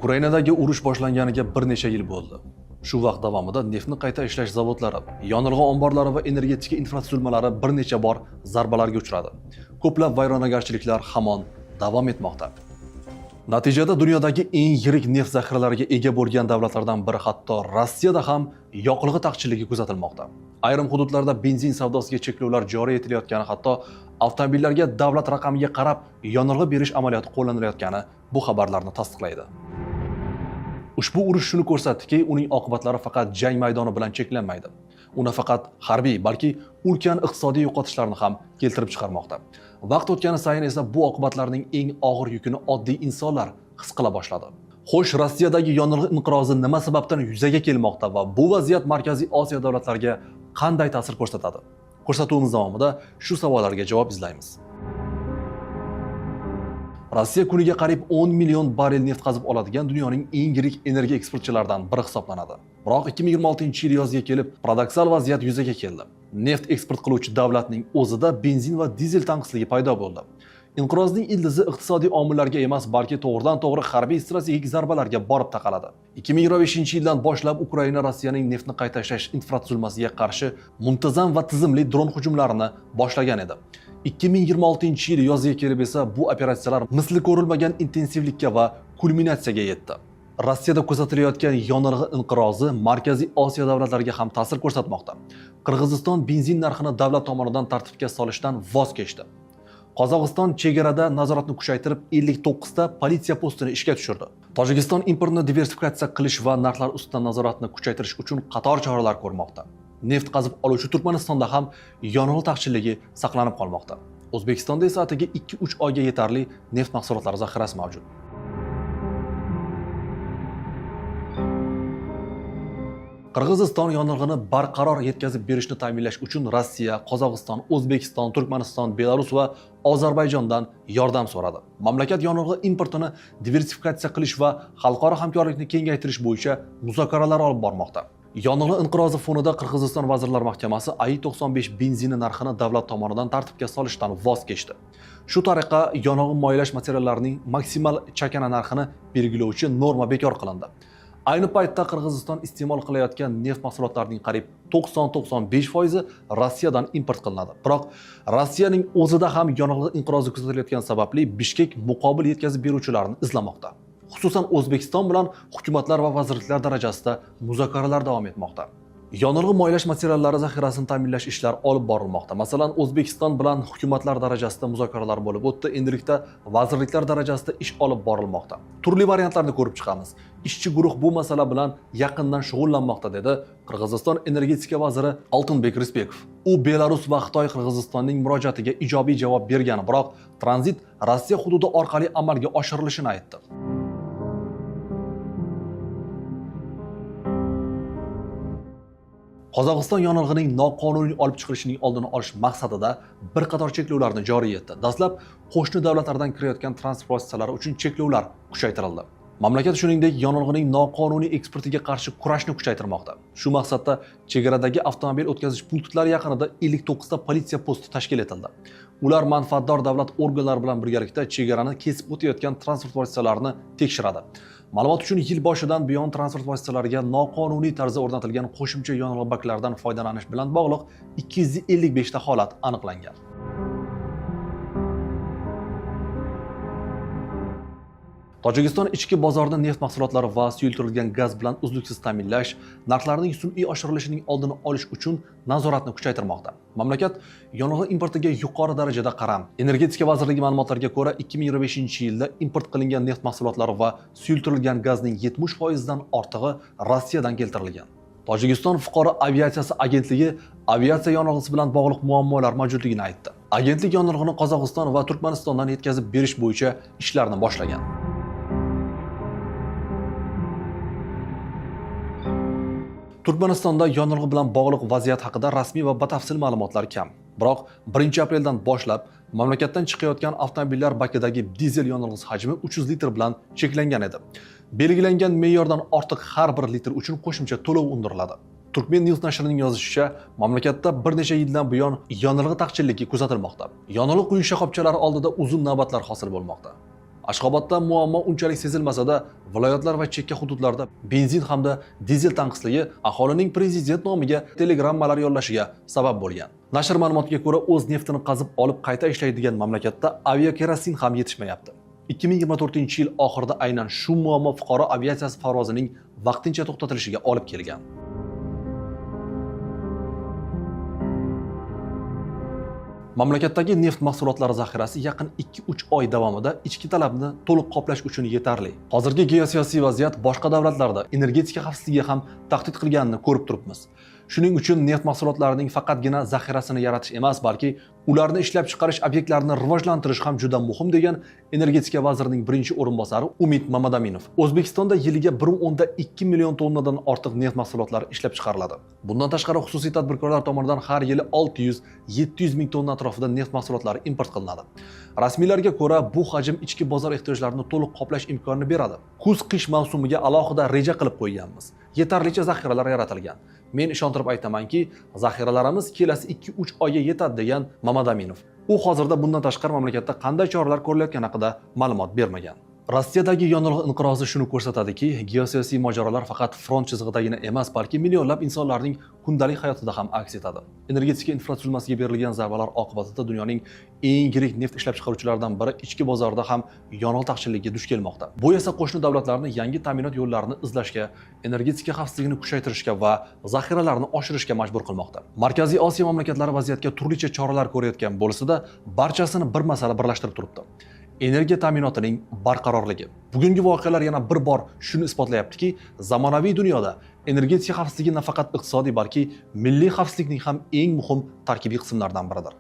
Ukrainadagi urush boshlanganiga bir necha yil bo'ldi. Shu vaqt davomida neftni qayta ishlash zavodlari, yonilg'i omborlari va energetika infratuzilmalari bir necha bor zarbalarga uchradi. Ko'plab vayronagarchiliklar hamon davom etmoqda. Natijada dunyodagi eng yirik neft zaxiralariga ega bo'lgan davlatlardan biri, hatto Rossiyada ham yoqilg'i taqchilligi kuzatilmoqda. Ayrim hududlarda benzin savdosiga cheklovlar joriy etilayotgani, hatto avtomobillarga davlat raqamiga qarab yonilg'i berish amaliyoti qo'llanilayotgani bu xabarlarni tasdiqlaydi. Ushbu urush shuni ko'rsatdiki, uning oqibatlari faqat jang maydoni bilan cheklanmaydi. Uni faqat harbiy, balki ulkan iqtisodiy yo'qotishlarni ham keltirib chiqarmoqda. Vaqt o'tgani sayin esa bu oqibatlarning eng og'ir yukini oddiy insonlar his qila boshladi. Xo'sh, Rossiyadagi yonilg'i inqirozi nima sababdan yuzaga kelmoqda va bu vaziyat Markaziy Osiyo davlatlariga qanday ta'sir ko'rsatadi? Ko'rsatuvimiz davomida shu savollarga javob izlaymiz. Rossiya kuniga qariyb 10 million barrel neft qazib oladigan dunyoning eng yirik energiya eksportchilaridan biri hisoblanadi. Biroq 2026-yil yoziga kelib, paradoksal vaziyat yuzaga keldi. Neft eksport qiluvchi davlatning o'zida benzin va dizel tanqisligi paydo bo'ldi. Inqirozning ildizi iqtisodiy omillarga emas, balki to'g'ridan-to'g'ri harbiy strategik zarbalarga borib taqaladi. 2025-yildan boshlab Ukraina Rossiyaning neftni qayta ishlash infratuzilmasiga qarshi muntazam va tizimli dron hujumlarini boshlagan edi. 2026-yil yoziga kelib esa bu operatsiyalar misli ko'rilmagan intensivlikka va kulminatsiyaga yetdi. Rossiyada kuzatilayotgan yonilg'i inqirozi Markaziy Osiyo davlatlariga ham ta'sir ko'rsatmoqda. Qirg'iziston benzin narxini davlat tomonidan tartibga solishdan voz kechdi. Qozog'iston chegarada nazoratni kuchaytirib 59 ta politsiya postini ishga tushirdi. Tojikiston importni diversifikatsiya qilish va narxlar ustidan nazoratni kuchaytirish uchun qator choralar ko'rmoqda. Neft qazib oluvchi Turkmanistonda ham yonilg'i taqchilligi saqlanib qolmoqda. O'zbekistonda esa atigi 2-3 oyga yetarli neft mahsulotlari zaxirasi mavjud. Qirg'iziston yonilg'ini barqaror yetkazib berishni ta'minlash uchun Rossiya, Qozog'iston, O'zbekiston, Turkmaniston, Belarus va Ozarbayjondan yordam so'radi. Mamlakat yonilg'i importini diversifikatsiya qilish va xalqaro hamkorlikni kengaytirish bo'yicha muzokaralar olib bormoqda. Yonilg'i inqirozi fonida Qirg'iziston Vazirlar Mahkamasi AI-95 benzini narxini davlat tomonidan tartibga solishdan voz kechdi. Shu tariqa yonilg'i moylash materiallarining maksimal chakana narxini belgilovchi norma bekor qilindi. Ayni paytda Qirg'iziston iste'mol qilayotgan neft mahsulotlarining qariyb 90-95% Rossiyadan import qilinadi. Biroq Rossiyaning o'zida ham yonilg'i inqirozi kuzatilayotgani sababli Bishkek muqobil yetkazib beruvchilarni izlamoqda. Xususan O'zbekiston bilan hukumatlar va vazirliklar darajasida muzokaralar davom etmoqda. Yonilg'i moylash materiallari zaxirasini ta'minlash ishlari olib borilmoqda. Masalan, O'zbekiston bilan hukumatlar darajasida muzokaralar bo'lib o'tdi. Endilikda vazirliklar darajasida ish olib borilmoqda. Turli variantlarni ko'rib chiqamiz. Ishchi guruh bu masala bilan yaqindan shug'ullanmoqda, dedi Qirg'iziston energetika vaziri Oltinbek Rispekov. U Belarus va Xitoy Qirg'izistonning murojaatiga ijobiy javob bergan, biroq tranzit Rossiya hududi orqali amalga oshirilishini aytdi. Qozog'iston yonilg'ining noqonuniy olib chiqilishining oldini olish maqsadida bir qator cheklovlarni joriy etdi. Dastlab qo'shni davlatlardan kirayotgan transport vositalari uchun cheklovlar kuchaytirildi. Mamlakat shuningdek yonilg'ining noqonuniy eksportiga qarshi kurashni kuchaytirmoqda. Shu maqsadda chegaradagi avtomobil o'tkazish punktlari yaqinida 59 ta politsiya posti tashkil etildi. Ular manfaatdor davlat organlari bilan birgalikda chegarani kesib o'tayotgan transport vositalarini tekshiradi. Ma'lumot uchun, yil boshidan buyon transport vositalariga noqonuniy tarzda o'rnatilgan qo'shimcha yonilg'i baklaridan foydalanish bilan bog'liq 255 ta holat aniqlangan. Tojikiston ichki bozorda neft mahsulotlari va suyultirilgan gaz bilan uzluksiz ta'minlash, narxlarning sun'iy oshirilishining oldini olish uchun nazoratni kuchaytirmoqda. Mamlakat yonilg'i importiga yuqori darajada qaram. Energetika vazirligi ma'lumotlariga ko'ra, 2025-yilda import qilingan neft mahsulotlari va suyultirilgan gazning 70% dan ortig'i Rossiyadan keltirilgan. Tojikiston fuqaro aviatsiyasi agentligi aviatsiya yonilg'isi bilan bog'liq muammolar mavjudligini aytdi. Agentlik yonilg'ini Qozog'iston va Turkmanistondan yetkazib berish bo'yicha ishlarni boshlagan. Turkmanistonda yonilg'i bilan bog'liq vaziyat haqida rasmiy va batafsil ma'lumotlar kam. Biroq 1-apreldan boshlab mamlakatdan chiqayotgan avtomobillar bakidagi dizel yonilg'isi hajmi 300 litr bilan cheklangan edi. Belgilangan me'yordan ortiq har bir litr uchun qo'shimcha to'lov undiriladi. Turkmen News nashrining yozishicha, mamlakatda bir necha yildan buyon yonilg'i taqchilligi kuzatilmoqda. Yonilg'i quyish shoxobchalari oldida uzun navbatlar hosil bo'lmoqda. Ashxobodda muammo unchalik sezilmasa-da, viloyatlar va chekka hududlarda benzin hamda dizel tanqisligi aholining prezident nomiga telegrammalar yollashiga sabab bo'lgan. Nashr ma'lumotiga ko'ra, o'z neftini qazib olib qayta ishlaydigan mamlakatda aviakerosin ham yetishmayapti. 2024-yil oxirida aynan shu muammo fuqaro aviatsiyasi parvozining vaqtincha to'xtatilishiga olib kelgan. Mamlakatdagi neft mahsulotlari zaxirasi yaqin 2-3 oy davomida ichki talabni to'liq qoplash uchun yetarli. Hozirgi geosiyosiy vaziyat boshqa davlatlarda energetika xavfsizligiga ham tahdid qilganini ko'rib turibmiz. Shuning uchun neft mahsulotlarining faqatgina zaxirasini yaratish emas, balki ularni ishlab chiqarish obyektlarini rivojlantirish ham juda muhim degan energetika vazirining birinchi o'rinbosari Umid Mamadaminov. O'zbekistonda yiliga 1.2 million tonnadan ortiq neft mahsulotlari ishlab chiqariladi. Bundan tashqari xususiy tadbirkorlar tomonidan har yili 600-700 ming tonna atrofida neft mahsulotlari import qilinadi. Rasmiylarga ko'ra, bu hajm ichki bozor ehtiyojlarini to'liq qoplash imkonini beradi. Kuz-qish mavsumiga alohida reja qilib qo'yganmiz. Yetarlicha zaxiralar yaratilgan. Men ishontirib aytamanki, zaxiralarimiz kelasi 2-3 oyga yetadi degan Mamadaminov. U hozirda bundan tashqari mamlakatda qanday choralar ko'rilayotgani haqida ma'lumot bermagan. Rossiyadagi yong'in inqirozi shuni ko'rsatadiki, geosiyosiy mojarolar faqat front chizig'idagina emas, balki millionlab insonlarning kundalik hayotida ham aks etadi. Energetika infratuzilmasiga berilgan zarbalar oqibatida dunyoning eng yirik neft ishlab chiqaruvchilaridan biri ichki bozorda ham yong'in taqchilligiga duch kelmoqda. Bu esa qo'shni davlatlarni yangi ta'minot yo'llarini izlashga, energetika xavfsizligini kuchaytirishga va zaxiralarni oshirishga majbur qilmoqda. Markaziy Osiyo mamlakatlari vaziyatga turlicha choralar ko'rayotgan bo'lsa-da, barchasini bir masala birlashtirib turibdi. Energiya ta'minotining barqarorligi. Bugungi voqealar yana bir bor shuni isbotlayaptiki, zamonaviy dunyoda energetika xavfsizligi nafaqat iqtisodiy, balki milliy xavfsizlikning ham eng muhim tarkibiy qismlaridan biridir.